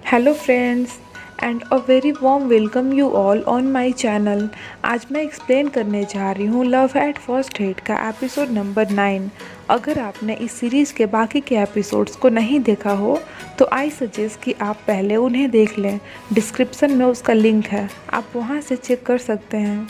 Hello friends and a very warm welcome you all on my channel. आज मैं explain करने जा रही हूँ लव एट फर्स्ट हिट का एपिसोड नंबर 9। अगर आपने इस सीरीज़ के बाकी के एपिसोड्स को नहीं देखा हो तो आई सजेस्ट कि आप पहले उन्हें देख लें। डिस्क्रिप्शन में उसका लिंक है, आप वहाँ से चेक कर सकते हैं।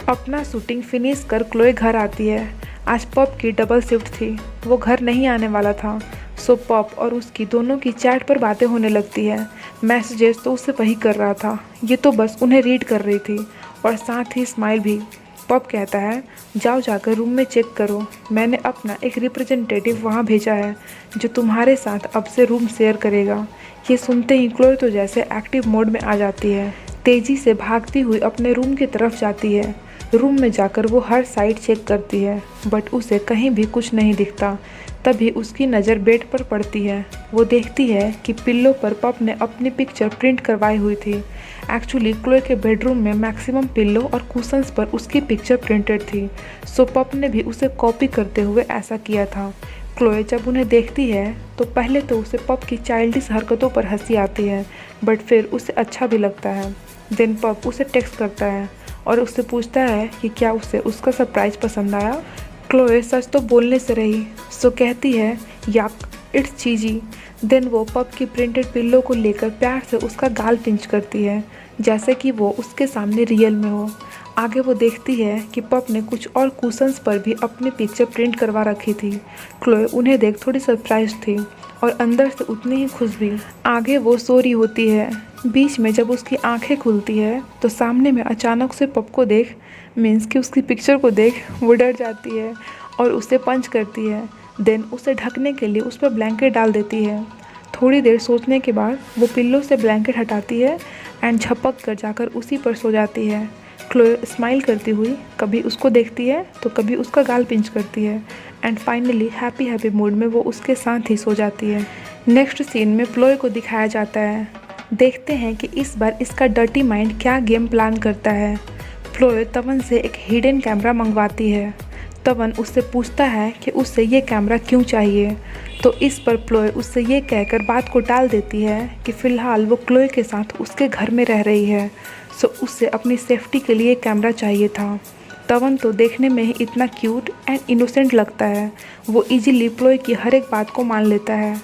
अपना शूटिंग फिनिश कर क्लोए घर आती है। आज पॉप की डबल शिफ्ट थी, वो घर नहीं आने वाला था। सो पॉप और उसकी दोनों की चैट पर बातें होने लगती है। मैसेजेस तो उसे वही कर रहा था, ये तो बस उन्हें रीड कर रही थी और साथ ही स्माइल भी। पॉप कहता है, जाओ जाकर रूम में चेक करो, मैंने अपना एक रिप्रेजेंटेटिव वहाँ भेजा है जो तुम्हारे साथ अब से रूम शेयर करेगा। ये सुनते ही क्लोए तो जैसे एक्टिव मोड में आ जाती है, तेज़ी से भागती हुई अपने रूम की तरफ जाती है। रूम में जाकर वो हर साइड चेक करती है बट उसे कहीं भी कुछ नहीं दिखता। तभी उसकी नज़र बेड पर पड़ती है। वो देखती है कि पिल्लो पर पप ने अपनी पिक्चर प्रिंट करवाई हुई थी। एक्चुअली क्लोए के बेडरूम में मैक्सिमम पिल्लो और कुशन्स पर उसकी पिक्चर प्रिंटेड थी। सो पप ने भी उसे कॉपी करते हुए ऐसा किया था। क्लोए जब उन्हें देखती है तो पहले तो उसे पप की चाइल्डिश हरकतों पर हंसी आती है बट फिर उसे अच्छा भी लगता है। देन पप उसे टेक्स्ट करता है और उससे पूछता है कि क्या उसे उसका सरप्राइज़ पसंद आया। क्लोए सच तो बोलने से रही, सो कहती है याक इट्स चीजी। देन वो पप की प्रिंटेड पिल्लो को लेकर प्यार से उसका गाल पिंच करती है जैसे कि वो उसके सामने रियल में हो। आगे वो देखती है कि पप ने कुछ और कुशन्स पर भी अपनी पिक्चर प्रिंट करवा रखी थी। क्लोए उन्हें देख थोड़ी सरप्राइज थी और अंदर से उतनी ही खुश भी। आगे वो सो रही होती है। बीच में जब उसकी आंखें खुलती है तो सामने में अचानक से पप को देख, मीन्स कि उसकी पिक्चर को देख वो डर जाती है और उसे पंच करती है। देन उसे ढकने के लिए उस पर ब्लैंकेट डाल देती है। थोड़ी देर सोचने के बाद वो पिल्लो से ब्लैंकेट हटाती है एंड झपक कर जाकर उसी पर सो जाती है। क्लोए स्माइल करती हुई कभी उसको देखती है तो कभी उसका गाल पिंच करती है एंड फाइनली हैप्पी मूड में वो उसके साथ ही सो जाती है। नेक्स्ट सीन में क्लोए को दिखाया जाता है। देखते हैं कि इस बार इसका डर्टी माइंड क्या गेम प्लान करता है। क्लोए तवन से एक हिडन कैमरा मंगवाती है। तवन उससे पूछता है कि उसे ये कैमरा क्यों चाहिए, तो इस पर क्लोए उससे ये कहकर बात को टाल देती है कि फ़िलहाल वो क्लोए के साथ उसके घर में रह रही है, सो उससे अपनी सेफ्टी के लिए कैमरा चाहिए था। तवन तो देखने में ही इतना क्यूट एंड इनोसेंट लगता है, वो इजीली क्लोए की हर एक बात को मान लेता है।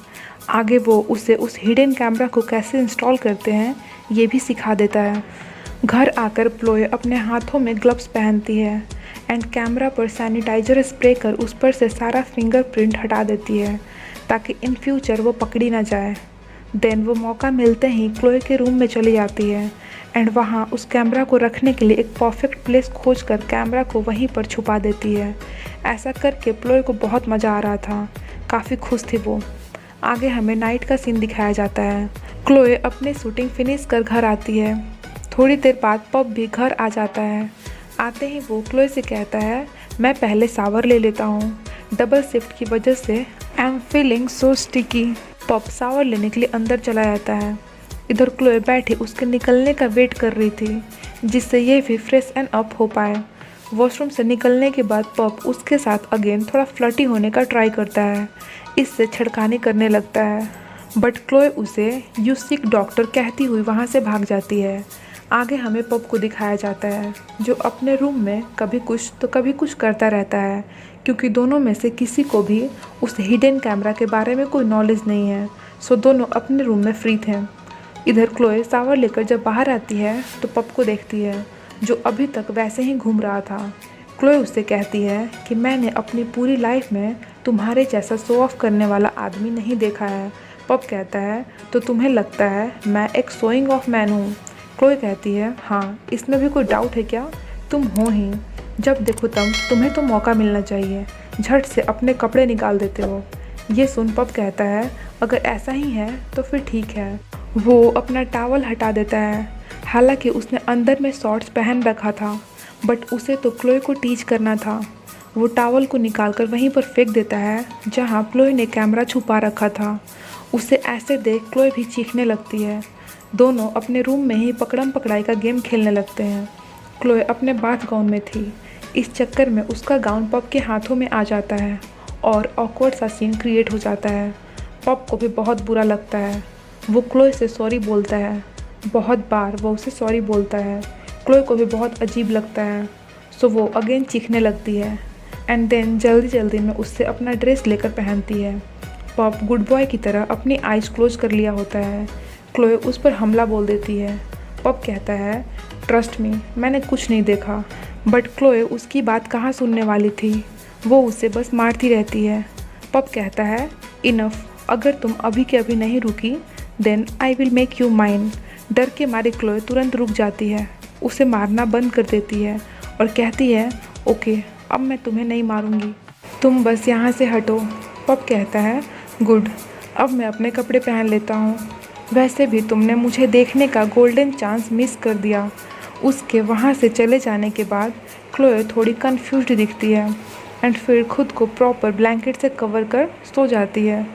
आगे वो उसे उस हिडन कैमरा को कैसे इंस्टॉल करते हैं ये भी सिखा देता है। घर आकर क्लोए अपने हाथों में ग्लव्स पहनती है एंड कैमरा पर सैनिटाइज़र स्प्रे कर उस पर से सारा फिंगरप्रिंट हटा देती है ताकि इन फ्यूचर वो पकड़ी ना जाए। देन वो मौका मिलते ही क्लोए के रूम में चली जाती है एंड वहाँ उस कैमरा को रखने के लिए एक परफेक्ट प्लेस खोज कर कैमरा को वहीं पर छुपा देती है। ऐसा करके क्लोए को बहुत मज़ा आ रहा था, काफ़ी खुश थी वो। आगे हमें नाइट का सीन दिखाया जाता है। क्लोए अपनी शूटिंग फिनिश कर घर आती है। थोड़ी देर बाद पप भी घर आ जाता है। आते ही वो क्लोए से कहता है, मैं पहले शावर ले लेता हूँ, डबल शिफ्ट की वजह से I am feeling so sticky. पप शावर लेने के लिए अंदर चला जाता है। इधर क्लोए बैठी उसके निकलने का वेट कर रही थी जिससे ये भी फ्रेश एंड अप हो पाए। वॉशरूम से निकलने के बाद पप उसके साथ अगेन थोड़ा फ्लर्टी होने का ट्राई करता है, इससे छेड़खानी करने लगता है बट क्लोए उसे यू सीक डॉक्टर कहती हुई वहाँ से भाग जाती है। आगे हमें पप को दिखाया जाता है जो अपने रूम में कभी कुछ तो कभी कुछ करता रहता है क्योंकि दोनों में से किसी को भी उस हिडन कैमरा के बारे में कोई नॉलेज नहीं है, सो दोनों अपने रूम में फ्री थे। इधर क्लोए शावर लेकर जब बाहर आती है तो पप को देखती है जो अभी तक वैसे ही घूम रहा था। क्लोए उससे कहती है कि मैंने अपनी पूरी लाइफ में तुम्हारे जैसा शो ऑफ करने वाला आदमी नहीं देखा है। पप कहता है, तो तुम्हें लगता है मैं एक शोइंग ऑफ मैन हूँ? क्लोए कहती है, हाँ, इसमें भी कोई डाउट है क्या? तुम हो ही, जब देखो तब तुम्हें तो मौका मिलना चाहिए, झट से अपने कपड़े निकाल देते हो। ये सुन पप कहता है, अगर ऐसा ही है तो फिर ठीक है। वो अपना टॉवल हटा देता है। हालांकि उसने अंदर में शॉर्ट्स पहन रखा था बट उसे तो क्लोए को टीच करना था। वो टॉवल को निकालकर वहीं पर फेंक देता है जहां क्लोए ने कैमरा छुपा रखा था। उसे ऐसे देख क्लोए भी चीखने लगती है। दोनों अपने रूम में ही पकड़म पकड़ाई का गेम खेलने लगते हैं। क्लोए अपने बाथ गाउन में थी। इस चक्कर में उसका गाउन पॉप के हाथों में आ जाता है और ऑकवर्ड सा सीन क्रिएट हो जाता है। पॉप को भी बहुत बुरा लगता है। वो क्लोए से सॉरी बोलता है। बहुत बार वो उसे सॉरी बोलता है। क्लोए को भी बहुत अजीब लगता है, सो वो अगेन चीखने लगती है एंड देन जल्दी जल्दी में उससे अपना ड्रेस लेकर पहनती है। पॉप गुड बॉय की तरह अपनी आइज़ क्लोज कर लिया होता है। क्लोए उस पर हमला बोल देती है। पॉप कहता है ट्रस्ट मी, मैंने कुछ नहीं देखा, बट क्लोए उसकी बात कहाँ सुनने वाली थी, वो उसे बस मारती रहती है। पॉप कहता है इनफ, अगर तुम अभी के अभी नहीं रुकी then I will make you mine. डर के मारे क्लोए तुरंत रुक जाती है, उसे मारना बंद कर देती है और कहती है ओके, अब मैं तुम्हें नहीं मारूंगी, तुम बस यहाँ से हटो। पॉप कहता है गुड, अब मैं अपने कपड़े पहन लेता हूँ। वैसे भी तुमने मुझे देखने का गोल्डन चांस मिस कर दिया। उसके वहाँ से चले जाने के बाद क्लोए थोड़ी कन्फ्यूज्ड दिखती है एंड फिर खुद को प्रॉपर ब्लैंकेट से कवर कर सो जाती है।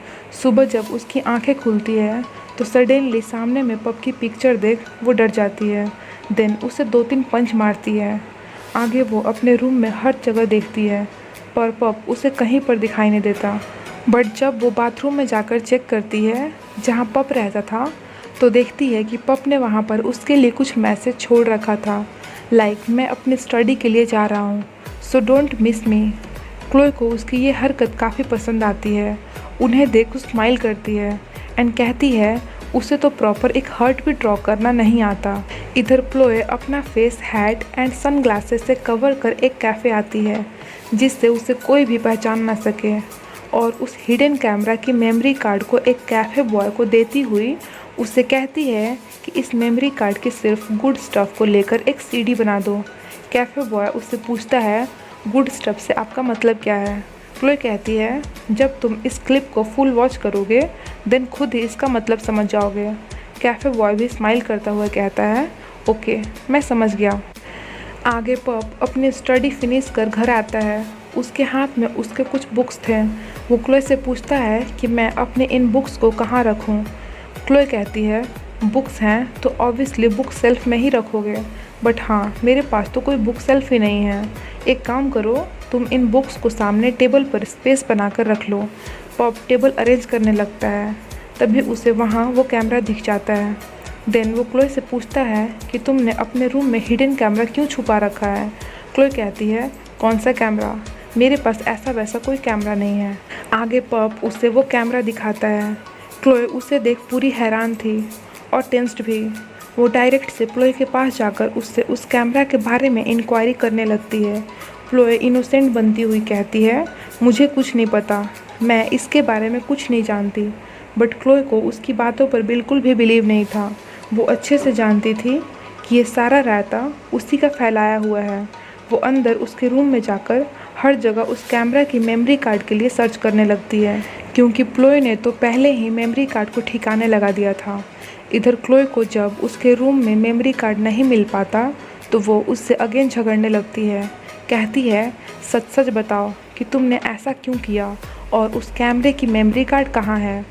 सुबह जब उसकी आंखें खुलती है तो सडनली सामने में पप की पिक्चर देख वो डर जाती है। देन उसे 2-3 पंच मारती है। आगे वो अपने रूम में हर जगह देखती है पर पप उसे कहीं पर दिखाई नहीं देता। बट जब वो बाथरूम में जाकर चेक करती है जहाँ पप रहता था तो देखती है कि पप ने वहाँ पर उसके लिए कुछ मैसेज छोड़ रखा था, लाइक मैं अपनी स्टडी के लिए जा रहा हूँ, so don't miss me. Chloe को उसकी ये हरकत काफ़ी पसंद आती है। उन्हें देख वो स्माइल करती है एंड कहती है उसे तो प्रॉपर एक हार्ट भी ड्रॉ करना नहीं आता। इधर क्लोए अपना face, hat and sunglasses से कवर कर एक कैफ़े आती है जिससे उसे कोई भी पहचान ना सके और उस हिडन कैमरा की मेमोरी कार्ड को एक कैफ़े बॉय को देती हुई उससे कहती है कि इस मेमोरी कार्ड के सिर्फ गुड स्टफ़ को लेकर एक सीडी बना दो। कैफ़े बॉय उससे पूछता है गुड स्टफ़ से आपका मतलब क्या है। क्लोए कहती है जब तुम इस क्लिप को फुल वॉच करोगे देन खुद ही इसका मतलब समझ जाओगे। कैफ़े बॉय भी स्माइल करता हुआ कहता है ओके, मैं समझ गया। आगे पप अपनी स्टडी फिनिश कर घर आता है। उसके हाथ में उसके कुछ बुक्स थे। वो क्लोए से पूछता है कि मैं अपने इन बुक्स को कहाँ रखूँ। क्लोए कहती है बुक्स हैं तो ऑब्वियसली बुक सेल्फ में ही रखोगे, बट हाँ मेरे पास तो कोई बुक सेल्फ ही नहीं है। एक काम करो, तुम इन बुक्स को सामने टेबल पर स्पेस बनाकर रख लो। पॉप टेबल अरेंज करने लगता है, तभी उसे वहाँ वो कैमरा दिख जाता है। देन वो क्लोए से पूछता है कि तुमने अपने रूम में हिडन कैमरा क्यों छुपा रखा है। क्लोए कहती है कौन सा कैमरा, मेरे पास ऐसा वैसा कोई कैमरा नहीं है। आगे पॉप उसे वो कैमरा दिखाता है। क्लोए उसे देख पूरी हैरान थी और टेंस्ड भी। वो डायरेक्ट से क्लोए के पास जाकर उससे उस कैमरा के बारे में इंक्वायरी करने लगती है। क्लोए इनोसेंट बनती हुई कहती है मुझे कुछ नहीं पता, मैं इसके बारे में कुछ नहीं जानती। बट क्लोए को उसकी बातों पर बिल्कुल भी बिलीव नहीं था। वो अच्छे से जानती थी कि ये सारा रायता उसी का फैलाया हुआ है। वो अंदर उसके रूम में जाकर हर जगह उस कैमरा की मेमोरी कार्ड के लिए सर्च करने लगती है, क्योंकि क्लोए ने तो पहले ही मेमोरी कार्ड को ठिकाने लगा दिया था। इधर क्लोए को जब उसके रूम में मेमोरी कार्ड नहीं मिल पाता तो वो उससे अगेन झगड़ने लगती है। कहती है सच सच बताओ कि तुमने ऐसा क्यों किया और उस कैमरे की मेमोरी कार्ड कहाँ है।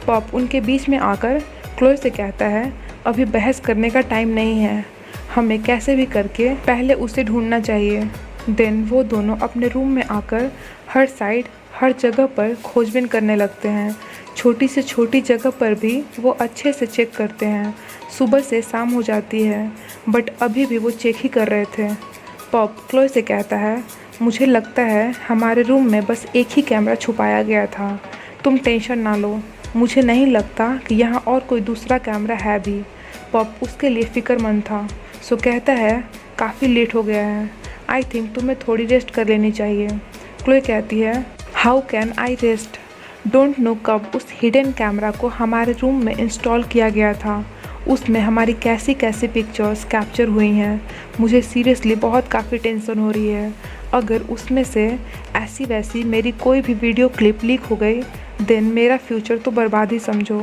पॉप उनके बीच में आकर क्लोए से कहता है अभी बहस करने का टाइम नहीं है, हमें कैसे भी करके पहले उसे ढूंढना चाहिए। देन वो दोनों अपने रूम में आकर हर साइड हर जगह पर खोजबीन करने लगते हैं। छोटी से छोटी जगह पर भी वो अच्छे से चेक करते हैं। सुबह से शाम हो जाती है बट अभी भी वो चेक ही कर रहे थे। पॉप क्लोए से कहता है मुझे लगता है हमारे रूम में बस एक ही कैमरा छुपाया गया था, तुम टेंशन ना लो, मुझे नहीं लगता कि यहाँ और कोई दूसरा कैमरा है भी। पॉप उसके लिए फ़िक्रमंद था, सो कहता है काफ़ी लेट हो गया है, आई थिंक तुम्हें थोड़ी रेस्ट कर लेनी चाहिए। क्लोए कहती है how can I rest, don't know कब उस हिडन कैमरा को हमारे रूम में इंस्टॉल किया गया था, उसमें हमारी कैसी कैसी पिक्चर्स कैप्चर हुई हैं। मुझे सीरियसली बहुत काफ़ी टेंशन हो रही है। अगर उसमें से ऐसी वैसी मेरी कोई भी वीडियो क्लिप लीक हो गई देन मेरा फ्यूचर तो बर्बाद ही समझो।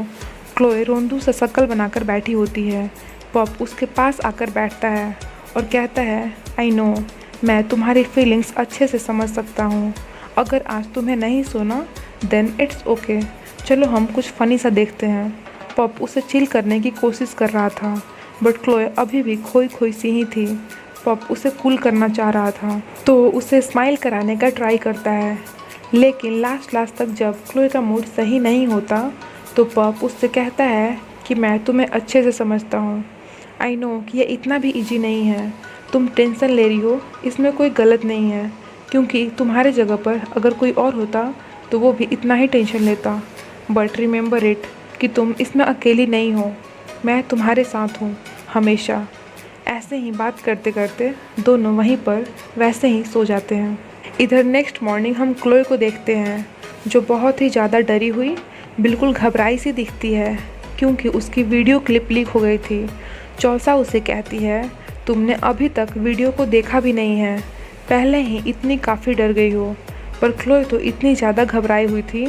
क्लोए रोंदू सा शक्ल बनाकर बैठी होती है। पॉप उसके पास आकर बैठता है और कहता है आई नो, मैं तुम्हारी फीलिंग्स अच्छे से समझ सकता हूँ। अगर आज तुम्हें नहीं सोना देन इट्स ओके, चलो हम कुछ फ़नी सा देखते हैं। पॉप उसे चिल करने की कोशिश कर रहा था, बट क्लोए अभी भी खोई खोई सी ही थी। पॉप उसे कूल करना चाह रहा था तो उसे स्माइल कराने का ट्राई करता है, लेकिन लास्ट तक जब क्लोए का मूड सही नहीं होता तो पॉप उससे कहता है कि मैं तुम्हें अच्छे से समझता हूँ। आई नो कि ये इतना भी इजी नहीं है, तुम टेंशन ले रही हो, इसमें कोई गलत नहीं है, क्योंकि तुम्हारे जगह पर अगर कोई और होता तो वो भी इतना ही टेंशन लेता। बट रिमेंबर इट कि तुम इसमें अकेली नहीं हो, मैं तुम्हारे साथ हूँ हमेशा। ऐसे ही बात करते करते दोनों वहीं पर वैसे ही सो जाते हैं। इधर नेक्स्ट मॉर्निंग हम क्लोए को देखते हैं, जो बहुत ही ज़्यादा डरी हुई, बिल्कुल घबराई सी दिखती है, क्योंकि उसकी वीडियो क्लिप लीक हो गई थी। चौसा उसे कहती है, तुमने अभी तक वीडियो को देखा भी नहीं है, पहले ही इतनी काफ़ी डर गई हो। पर क्लोए तो इतनी ज़्यादा घबराई हुई थी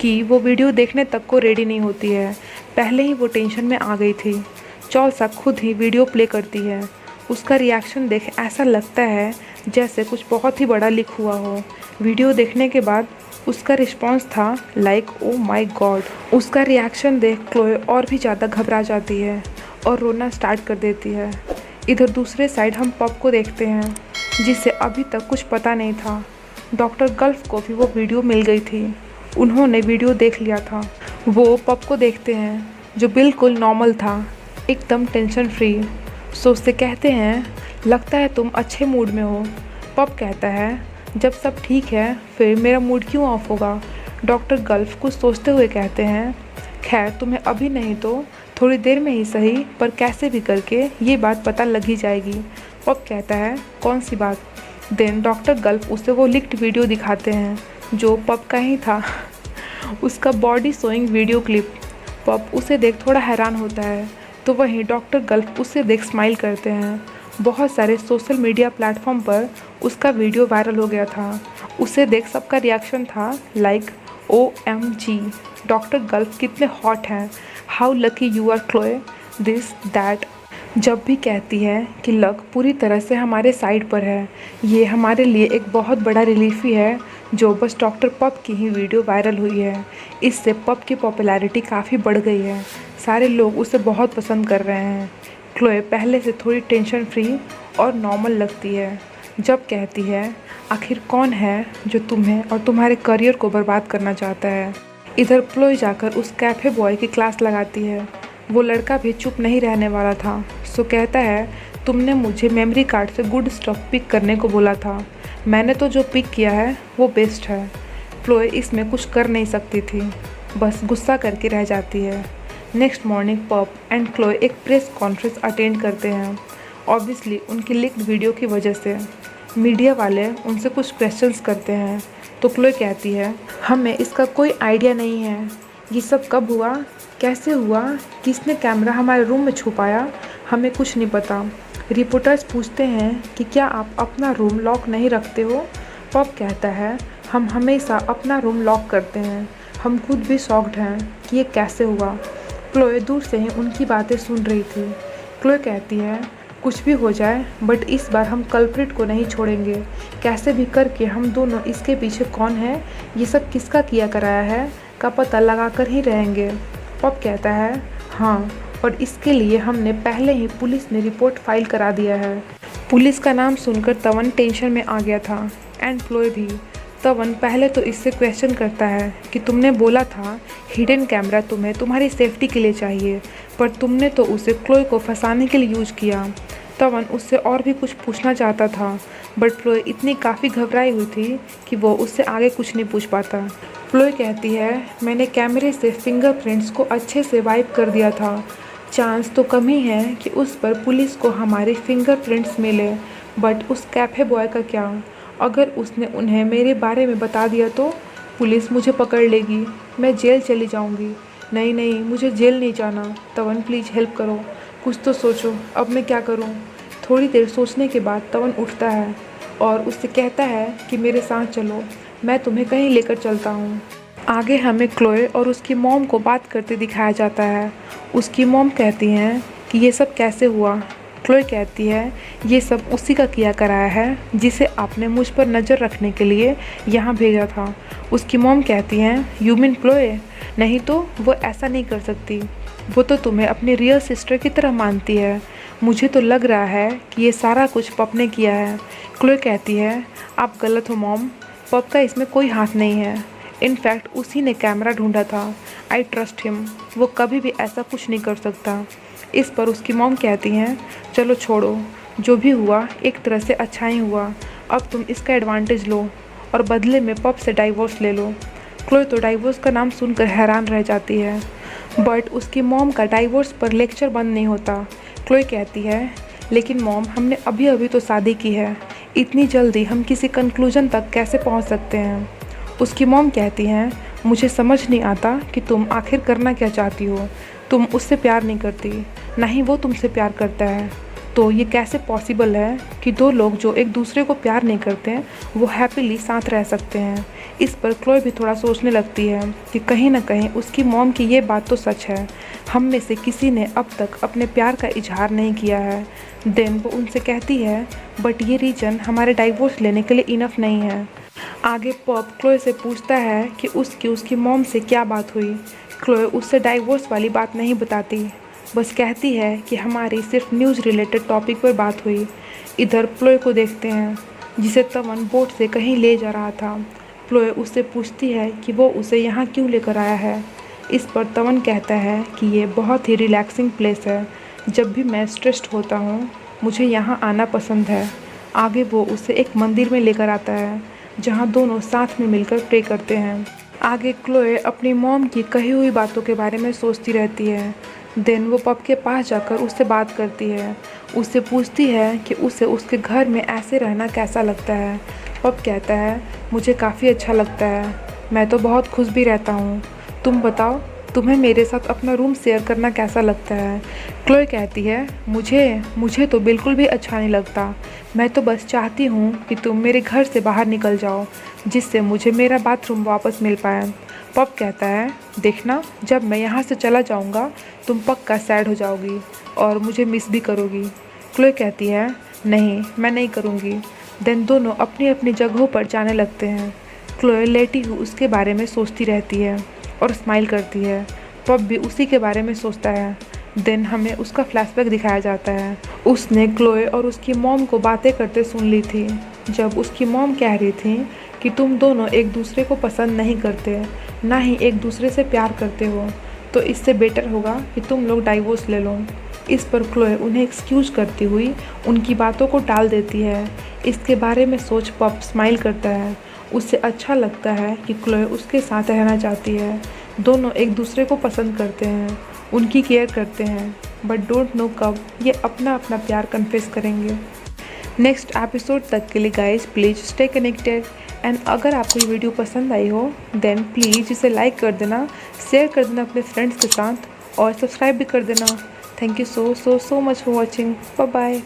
कि वो वीडियो देखने तक को रेडी नहीं होती है, पहले ही वो टेंशन में आ गई थी। चौसा खुद ही वीडियो प्ले करती है। उसका रिएक्शन देख ऐसा लगता है जैसे कुछ बहुत ही बड़ा लीक हुआ हो। वीडियो देखने के बाद उसका रिस्पॉन्स था लाइक ओ माय गॉड। उसका रिएक्शन देख क्लोए और भी ज़्यादा घबरा जाती है और रोना स्टार्ट कर देती है। इधर दूसरे साइड हम पॉप को देखते हैं, जिसे अभी तक कुछ पता नहीं था। डॉक्टर गल्फ को भी वो वीडियो मिल गई थी, उन्होंने वीडियो देख लिया था। वो पॉप को देखते हैं, जो बिल्कुल नॉर्मल था, एकदम टेंशन फ्री। सो उससे कहते हैं, लगता है तुम अच्छे मूड में हो। पॉप कहता है, जब सब ठीक है फिर मेरा मूड क्यों ऑफ होगा। डॉक्टर गल्फ कुछ सोचते हुए कहते हैं, खैर तुम्हें अभी नहीं तो थोड़ी देर में ही सही, पर कैसे भी करके ये बात पता लग ही जाएगी। पॉप कहता है, कौन सी बात। देन डॉक्टर गल्फ उसे वो लीक्ड वीडियो दिखाते हैं, जो पॉप का ही था, उसका body showing video clip. Pop उसे देख थोड़ा हैरान होता है, तो वहीं डॉक्टर गल्फ उसे देख स्माइल करते हैं। बहुत सारे सोशल मीडिया प्लेटफॉर्म पर उसका वीडियो वायरल हो गया था। उसे देख सबका रिएक्शन था लाइक OMG, डॉक्टर गल्फ कितने हॉट हैं, how lucky you are Chloe, this that. जब भी कहती है कि लक पूरी तरह से हमारे साइड पर है, ये हमारे लिए एक बहुत बड़ा रिलीफ ही है, जो बस डॉक्टर पॉप की ही वीडियो वायरल हुई है। इससे पॉप की पॉपुलैरिटी काफ़ी बढ़ गई है, सारे लोग उसे बहुत पसंद कर रहे हैं। क्लोए पहले से थोड़ी टेंशन फ्री और नॉर्मल लगती है जब कहती है, आखिर कौन है जो तुम्हें और तुम्हारे करियर को बर्बाद करना चाहता है। इधर क्लोए जाकर उस कैफ़े बॉय की क्लास लगाती है। वो लड़का भी चुप नहीं रहने वाला था, सो कहता है, तुमने मुझे मेमोरी कार्ड से गुड स्टफ पिक करने को बोला था, मैंने तो जो पिक किया है वो बेस्ट है। क्लोए इसमें कुछ कर नहीं सकती थी, बस गुस्सा करके रह जाती है। Next morning pop and Chloe एक प्रेस कॉन्फ्रेंस अटेंड करते हैं। ऑब्वियसली उनकी लीक्ड वीडियो की वजह से मीडिया वाले उनसे कुछ क्वेश्चंस करते हैं, तो क्लोए कहती है, हमें इसका कोई आइडिया नहीं है, ये सब कब हुआ, कैसे हुआ, किसने कैमरा हमारे रूम में छुपाया, हमें कुछ नहीं पता। रिपोर्टर्स पूछते हैं कि क्या आप अपना रूम लॉक नहीं रखते हो। पॉप कहता है, हम हमेशा अपना रूम लॉक करते हैं, हम खुद भी शॉक्ड हैं कि ये कैसे हुआ। क्लोए दूर से ही उनकी बातें सुन रही थी। क्लोए कहती है, कुछ भी हो जाए बट इस बार हम कल्प्रिट को नहीं छोड़ेंगे, कैसे भी करके हम दोनों इसके पीछे कौन है, ये सब किसका किया कराया है का पता लगा कर ही रहेंगे। पॉप कहता है, हाँ, और इसके लिए हमने पहले ही पुलिस ने रिपोर्ट फाइल करा दिया है। पुलिस का नाम सुनकर तवन टेंशन में आ गया था एंड क्लोए भी। तवन पहले तो इससे क्वेश्चन करता है कि तुमने बोला था हिडन कैमरा तुम्हें तुम्हारी सेफ्टी के लिए चाहिए, पर तुमने तो उसे क्लोए को फंसाने के लिए यूज किया। तवन उससे और भी कुछ पूछना चाहता था, बट क्लोए इतनी काफ़ी घबराई हुई थी कि वो उससे आगे कुछ नहीं पूछ पाता। क्लोए कहती है, मैंने कैमरे से फिंगरप्रिंट्स को अच्छे से वाइप कर दिया था, चांस तो कम ही है कि उस पर पुलिस को हमारे फिंगरप्रिंट्स मिले, बट उस कैफ़े बॉय का क्या, अगर उसने उन्हें मेरे बारे में बता दिया तो पुलिस मुझे पकड़ लेगी, मैं जेल चली जाऊंगी। नहीं नहीं, मुझे जेल नहीं जाना, तवन प्लीज़ हेल्प करो, कुछ तो सोचो, अब मैं क्या करूं। थोड़ी देर सोचने के बाद तवन उठता है और उससे कहता है कि मेरे साथ चलो, मैं तुम्हें कहीं लेकर चलता हूँ। आगे हमें क्लोए और उसकी मॉम को बात करते दिखाया जाता है। उसकी मॉम कहती हैं कि ये सब कैसे हुआ। क्लोए कहती है, ये सब उसी का किया कराया है जिसे आपने मुझ पर नज़र रखने के लिए यहाँ भेजा था। उसकी मॉम कहती हैं, यू मीन क्लोए, नहीं तो वो ऐसा नहीं कर सकती। वो तो तुम्हें अपनी रियल सिस्टर की तरह मानती है। मुझे तो लग रहा है कि ये सारा कुछ पप ने किया है। क्लोए कहती है, आप गलत हो मॉम, पप का इसमें कोई हाथ नहीं है। इनफैक्ट उसी ने कैमरा ढूंढा था। आई ट्रस्ट हिम, वो कभी भी ऐसा कुछ नहीं कर सकता। इस पर उसकी मॉम कहती हैं, चलो छोड़ो, जो भी हुआ एक तरह से अच्छा ही हुआ। अब तुम इसका एडवांटेज लो और बदले में पप से डाइवोर्स ले लो। क्लोए तो डाइवोर्स का नाम सुनकर हैरान रह जाती है, बट उसकी मॉम का डाइवोर्स पर लेक्चर बंद नहीं होता। क्लोए कहती है, लेकिन मॉम हमने अभी अभी तो शादी की है, इतनी जल्दी हम किसी कंक्लूजन तक कैसे पहुंच सकते हैं। उसकी मॉम कहती हैं, मुझे समझ नहीं आता कि तुम आखिर करना क्या चाहती हो। तुम उससे प्यार नहीं करती, ना ही वो तुमसे प्यार करता है। तो ये कैसे पॉसिबल है कि दो लोग जो एक दूसरे को प्यार नहीं करते हैं वो हैप्पीली साथ रह सकते हैं। इस पर क्लोए भी थोड़ा सोचने लगती है कि कहीं ना कहीं उसकी मॉम की ये बात तो सच है। हम में से किसी ने अब तक अपने प्यार का इजहार नहीं किया है। देन वो उनसे कहती है, बट ये रीज़न हमारे डाइवोर्स लेने के लिए इनफ नहीं है। आगे पॉप क्लोए से पूछता है कि उसकी मॉम से क्या बात हुई। क्लोए उससे डाइवोर्स वाली बात नहीं बताती, बस कहती है कि हमारी सिर्फ न्यूज़ रिलेटेड टॉपिक पर बात हुई। इधर प्लोए को देखते हैं जिसे तमन बोट से कहीं ले जा रहा था। प्लोए उससे पूछती है कि वो उसे यहाँ क्यों लेकर आया है। इस पर तमन कहता है कि ये बहुत ही रिलैक्सिंग प्लेस है, जब भी मैं स्ट्रेस्ड होता हूँ मुझे यहाँ आना पसंद है। आगे वो उसे एक मंदिर में लेकर आता है जहाँ दोनों साथ में मिलकर प्रे करते हैं। आगे क्लोए अपनी मॉम की कही हुई बातों के बारे में सोचती रहती है। देन वो पप के पास जाकर उससे बात करती है, उससे पूछती है कि उसे उसके घर में ऐसे रहना कैसा लगता है। पप कहता है, मुझे काफ़ी अच्छा लगता है, मैं तो बहुत खुश भी रहता हूँ। तुम बताओ, तुम्हें मेरे साथ अपना रूम शेयर करना कैसा लगता है। क्लोए कहती है, मुझे तो बिल्कुल भी अच्छा नहीं लगता। मैं तो बस चाहती हूँ कि तुम मेरे घर से बाहर निकल जाओ, जिससे मुझे मेरा बाथरूम वापस मिल पाए। पप कहता है, देखना, जब मैं यहाँ से चला जाऊँगा तुम पक्का सैड हो जाओगी और मुझे मिस भी करोगी। क्लोए कहती है, नहीं मैं नहीं करूँगी। देन दोनों अपनी अपनी जगहों पर जाने लगते हैं। क्लोए लेटी हुई उसके बारे में सोचती रहती है और स्माइल करती है। पप भी उसी के बारे में सोचता है। देन हमें उसका फ्लैशबैक दिखाया जाता है। उसने क्लोए और उसकी मॉम को बातें करते सुन ली थी, जब उसकी मॉम कह रही थी कि तुम दोनों एक दूसरे को पसंद नहीं करते, ना ही एक दूसरे से प्यार करते हो, तो इससे बेटर होगा कि तुम लोग डाइवोर्स ले लो। इस पर क्लोए उन्हें एक्सक्यूज़ करती हुई उनकी बातों को टाल देती है। इसके बारे में सोच पप स्माइल करता है। उसे अच्छा लगता है कि क्लोए उसके साथ रहना चाहती है। दोनों एक दूसरे को पसंद करते हैं, उनकी केयर करते हैं, बट डोंट नो कब ये अपना अपना प्यार कन्फेस करेंगे। नेक्स्ट एपिसोड तक के लिए guys please stay connected. And अगर आपको ये वीडियो पसंद आई हो देन प्लीज़ इसे लाइक कर देना, शेयर कर देना अपने फ्रेंड्स के साथ और सब्सक्राइब भी कर देना। Thank you so much for watching. Bye bye.